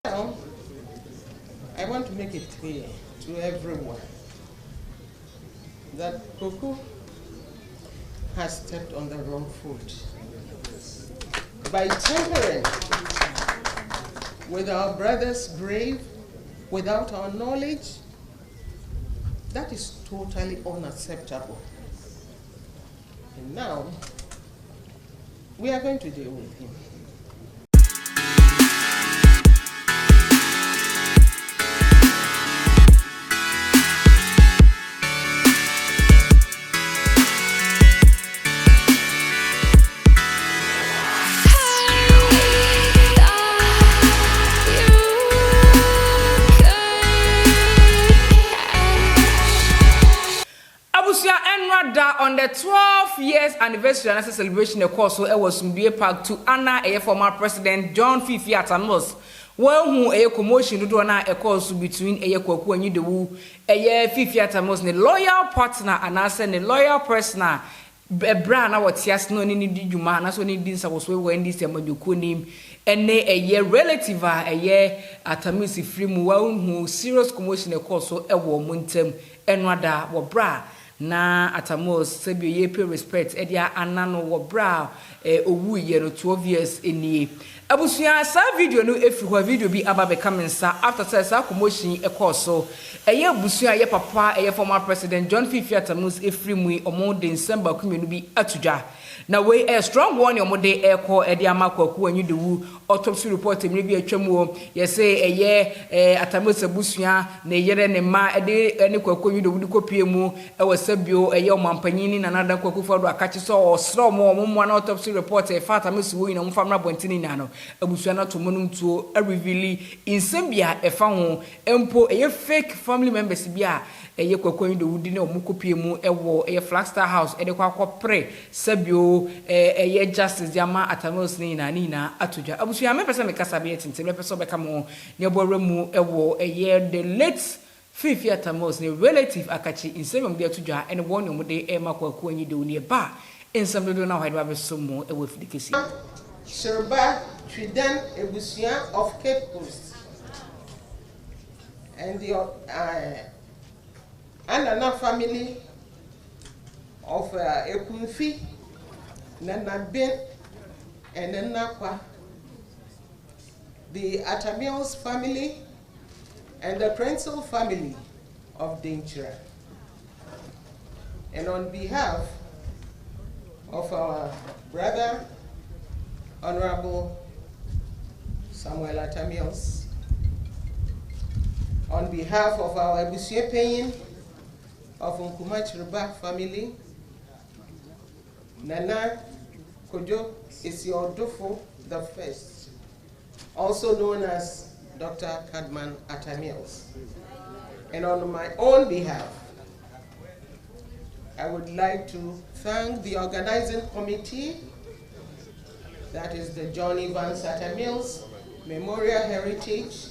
Now, I want to make it clear to everyone that Koku has stepped on the wrong foot by tampering with our brother's grave without our knowledge. That is totally unacceptable. And now, we are going to deal with him. On the 12 years anniversary and celebration of course, so it was Mbie Park to Anna, a former president John Fifi Atta, well, who a commotion do na a course between a Koku and Anyidoho, a Fifi Atta, the loyal partner, and I send a loyal person. A brand our tears no need you man, as when it did was when this name and a year relative a year at a music free who serious commotion of course, so a woman term and rather were bra. Na atamos sebi ye pay respect edia anano wo bra owu ye no 12 years eni abusua sa video no efi ho video bi aba be kamensa after say commotion e course so eye abusua ye papa eye former president John Fifi Atamos efri mu omo de December kumenu bi atudwa na we a strong one omo de e call edia Koku Anyidoho autopsy report mi bi atwamu ye say eye Atamos abusua na yere ne ma ede ene Koku Anyidoho di kopie mu e wasabio eye omampanyini na nada Koku fodo akachi so osro mo na autopsy report e fata Atamos wo ina mo famra bontini na no abusua na to monum tuo a reveal in sambia e fa ho empo eye fake family members bia eye Koku Anyidoho di na omukopie mu e wo eye Flagstaff house e de kwa pre sabio eye justice diama Atamos ni na atudwa abusua me pese me kasa be tinte me pese be kamo ne boremu e wo eye the late Fifi Atamos ne relative akachi in same be atudwa ene won no de e Koku Anyidoho ne ba ensam do na hwa be so mo e wo fidikesi Str0ng ebusia of Cape Coast and the Anana family of Ekunfi, Nana Ben, and Nanakwa, the Atamios family, and the Prenzel family of Danger. And on behalf of our brother, Honorable Samuel Atamios, on behalf of our Ebusia Payin of Nkumachirba family, Nana Kojo Isiodofo the First, also known as Dr. Kadman Atamios. And on my own behalf, I would like to thank the organizing committee, that is the Grievance Atamios Memorial Heritage,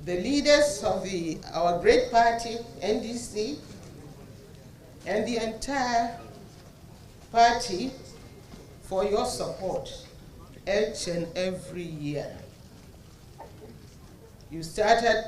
the leaders of our great party, NDC, and the entire party for your support each and every year. You started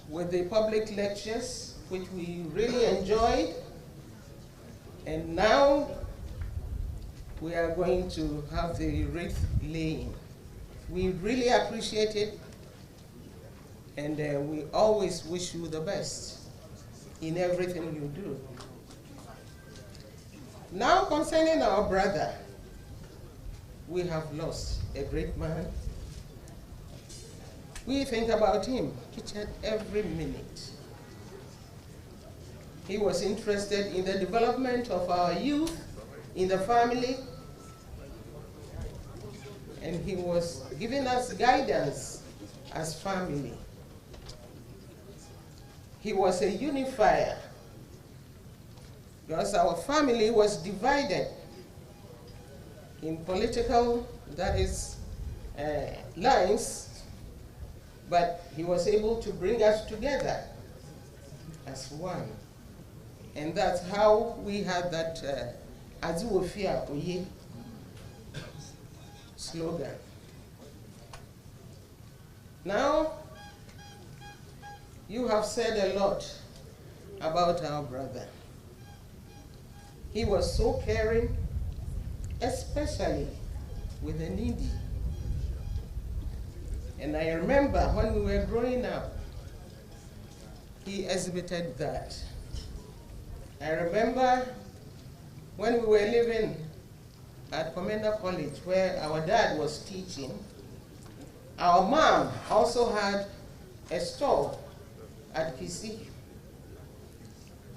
with the public lectures, which we really enjoyed, and now we are going to have the wreath laying. We really appreciate it, and we always wish you the best in everything you do. Now concerning our brother, we have lost a great man. We think about him each and every minute. He was interested in the development of our youth, in the family, and he was giving us guidance as family. He was a unifier, because our family was divided in political, that is, lines, but he was able to bring us together as one. And that's how we had that Azuofia Oye slogan. Now, you have said a lot about our brother. He was so caring, especially with the needy. And I remember when we were growing up, he exhibited that. I remember when we were living at Commander College, where our dad was teaching, our mom also had a store at Kisi.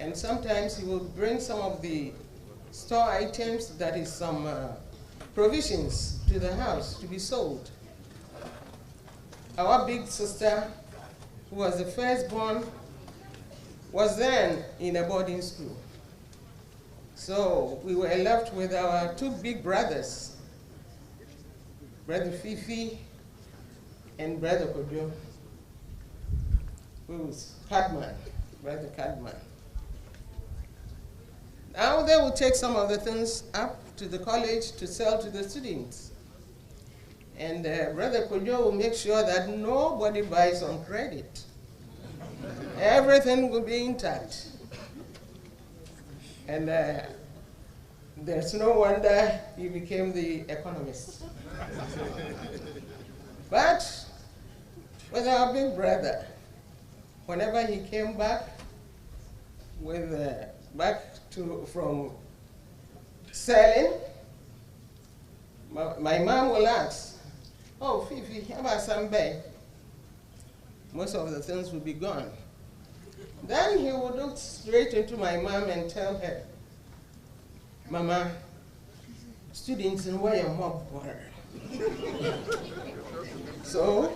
And sometimes he would bring some of the store items, that is some provisions, to the house to be sold. Our big sister, who was the firstborn, was then in a boarding school. So we were left with our two big brothers, Brother Fifi and Brother Koku, who's Cadman, Brother Cadman. Now they will take some of the things up to the college to sell to the students. And Brother Koku will make sure that nobody buys on credit. Everything will be intact. And there's no wonder he became the economist. But with our big brother, whenever he came back with from selling, my mom will ask, "Oh, Fifi, how about some bay?" Most of the things will be gone. Then he would look straight into my mom and tell her, "Mama, students in where your mom were." So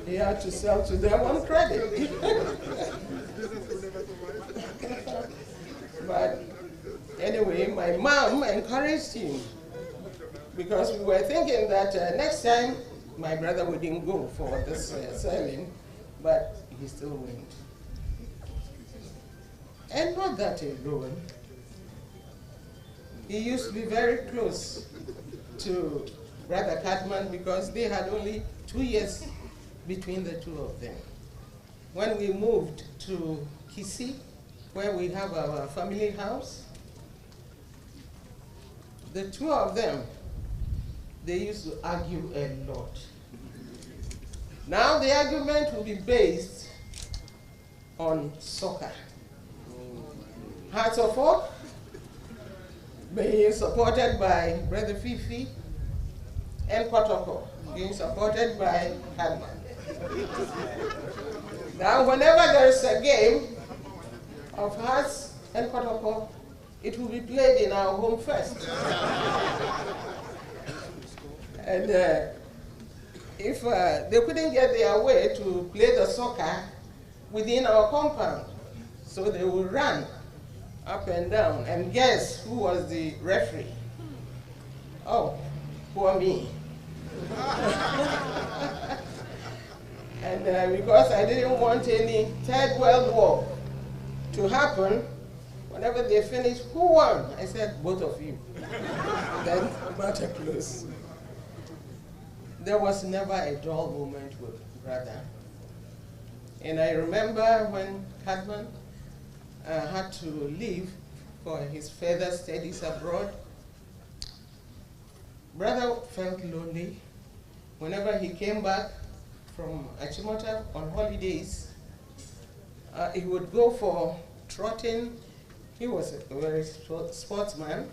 he had to sell to them on credit. But anyway, my mom encouraged him, because we were thinking that next time my brother wouldn't go for this selling, but he still went. And not that alone. He used to be very close to Brother Cadman, because they had only 2 years between the two of them. When we moved to Kisi, where we have our family house, the two of them, they used to argue a lot. Now the argument will be based on soccer. Hearts of Oak being supported by Brother Fifi, and Kotoko being supported by Cadman. Now whenever there is a game of Hearts and Kotoko, it will be played in our home first. And if they couldn't get their way to play the soccer within our compound, so they would run up and down. And guess who was the referee? Oh, poor me. And because I didn't want any Third World War to happen, whenever they finished, who won? I said, both of you. Then matter close. There was never a dull moment with brother. And I remember when Cadman had to leave for his further studies abroad, brother felt lonely. Whenever he came back from Achimota on holidays, he would go for trotting. He was a very sportsman.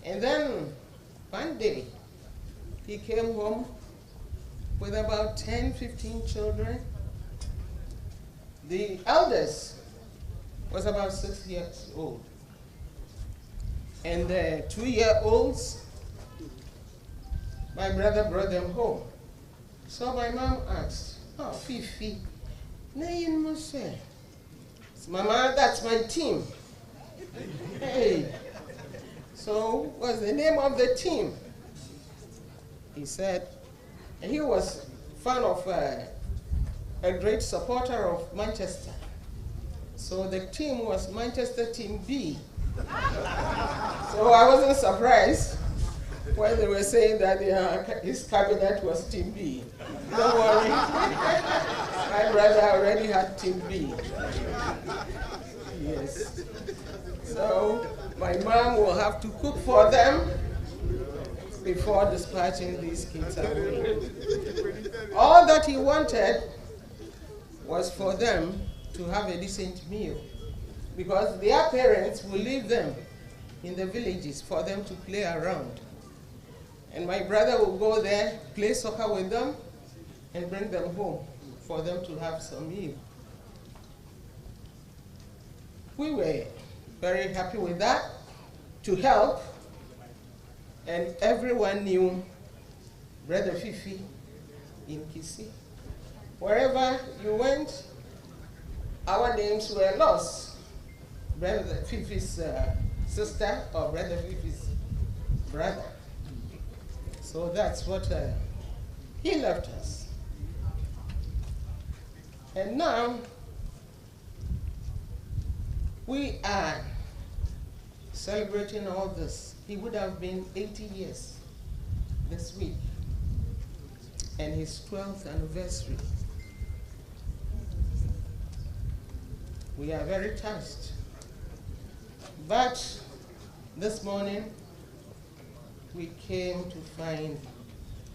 And then one day, he came home with about 10, 15 children. The eldest was about 6 years old. And the 2-year-olds, my brother brought them home. So my mom asked, "Oh, Fifi, nayin mo say? Mama, that's my team." Hey, so what's the name of the team? He said, and he was fan of a great supporter of Manchester. So the team was Manchester Team B. So I wasn't surprised when they were saying that his cabinet was Team B. Don't worry. My brother already had Team B. Yes. So my mom will have to cook for them before dispatching these kids away. All that he wanted was for them to have a decent meal, because their parents will leave them in the villages for them to play around. And my brother will go there, play soccer with them, and bring them home for them to have some meal. We were very happy with that, to help, and everyone knew Brother Fifi in Kisii. Wherever you went, our names were lost. Brother Fifi's sister or Brother Fifi's brother. So that's what he left us. And now we are celebrating all this. He would have been 80 years this week, and his 12th anniversary. We are very touched. But this morning, we came to find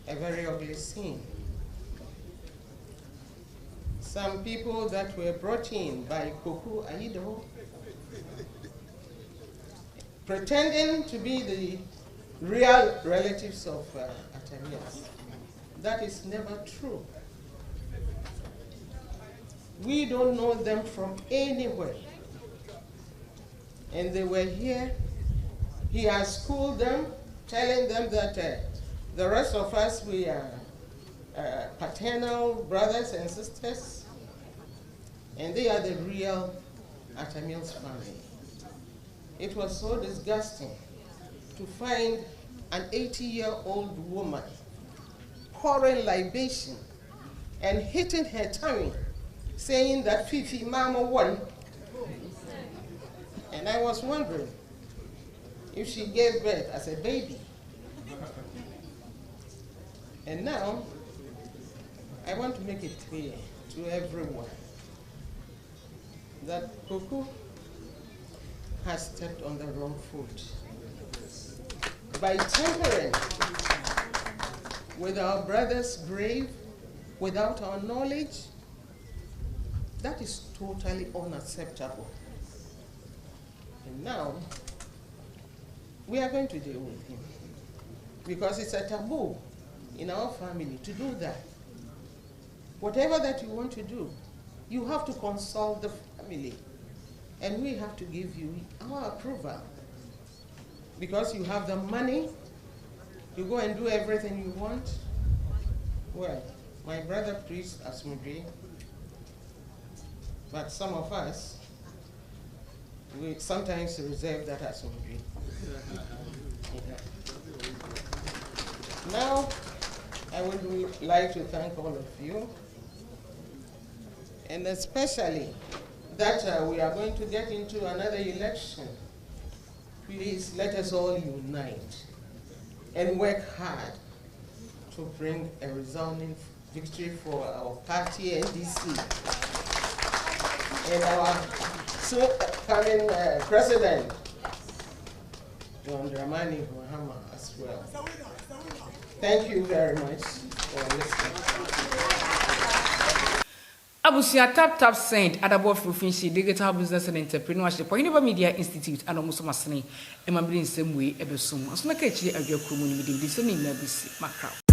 a very ugly scene. Some people that were brought in by Koku, Anyidoho, pretending to be the real relatives of Atta. That is never true. We don't know them from anywhere. And they were here. He has schooled them, telling them that the rest of us, we are paternal brothers and sisters, and they are the real Atta family. It was so disgusting to find an 80-year-old woman pouring libation and hitting her tummy, saying that Fifi Mama won. And I was wondering if she gave birth as a baby. And now, I want to make it clear to everyone that Koku has stepped on the wrong foot. By tampering with our brother's grave without our knowledge, that is totally unacceptable. And now, we are going to deal with him, because it's a taboo in our family to do that. Whatever that you want to do, you have to consult the family, and we have to give you our approval. Because you have the money, you go and do everything you want. Well, my brother preached Asmodee, but some of us, we sometimes reserve that Asmodee. Now, I would like to thank all of you, and especially that we are going to get into another election. Please let us all unite and work hard to bring a resounding victory for our party NDC and our soon coming president, John Dramani Mahama, as well. Thank you very much for listening. Abusia tap saint adabo frufinshi digital business and entrepreneurship for Univer Media Institute and almost masne e mabri nsem we ebesum aso na ka chiri adwa kromu ni midi se ni na bisi makra